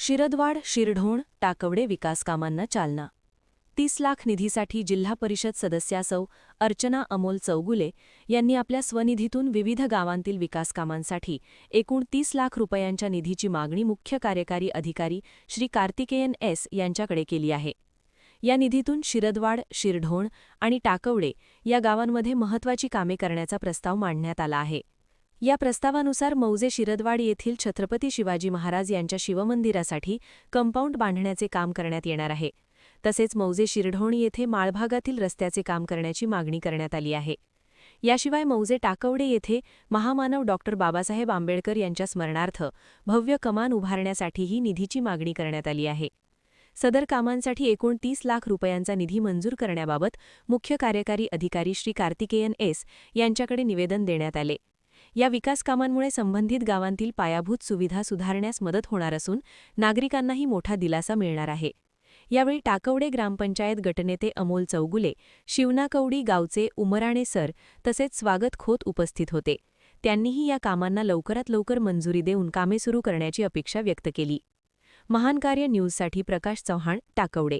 शिरदवाड शिरढोण टाकवडे विकासकामांना चालना 30 लाख निधीसाठी जिल्हा परिषद सदस्या सौ अर्चना अमोल चौगुले यांनी आपल्या स्वनिधीतून विविध गावांतील विकासकामांसाठी एकूण 30 लाख रुपयांच्या निधीची मागणी मुख्य कार्यकारी अधिकारी श्री कार्तिकेयन एस यांच्याकडे केली आहे. या निधीतून शिरदवाड शिरढोण आणि टाकवडे या गावांमध्ये महत्त्वाची कामे करण्याचा प्रस्ताव मांडण्यात आला आहे. या प्रस्तावानुसार मौजे शिरदवाड येथील छत्रपती शिवाजी महाराज यांच्या शिवमंदिरासाठी कंपाऊंड बांधण्याचे काम करण्यात येणार आहे. तसेच मौजे शिरढोण येथे माळभागातील रस्त्याचे काम करण्याची मागणी करण्यात आली आहे. याशिवाय मौजे टाकवडे येथे महामानव डॉक्टर बाबासाहेब आंबेडकर यांच्या स्मरणार्थ भव्य कमान उभारण्यासाठीही निधीची मागणी करण्यात आली आहे. सदर कामांसाठी एकूण 30 लाख रुपयांचा निधी मंजूर करण्याबाबत मुख्य कार्यकारी अधिकारी श्री कार्तिकेयन एस यांच्याकडे निवेदन देण्यात आले. या विकास कामांमुळे संबंधित गावांतील पायाभूत सुविधा सुधारण्यास मदत होणार असून नागरिकांनाही मोठा दिलासा मिळणार आहे. यावेळी टाकवडे ग्रामपंचायत गटनेते अमोल चौगुले, शिवनाकवडी गावचे उमराणे सर तसेच स्वागत खोत उपस्थित होते. त्यांनीही या कामांना लवकरात लवकर मंजुरी देऊन कामे सुरू करण्याची अपेक्षा व्यक्त केली. महान कार्य न्यूजसाठी प्रकाश चव्हाण, टाकवडे.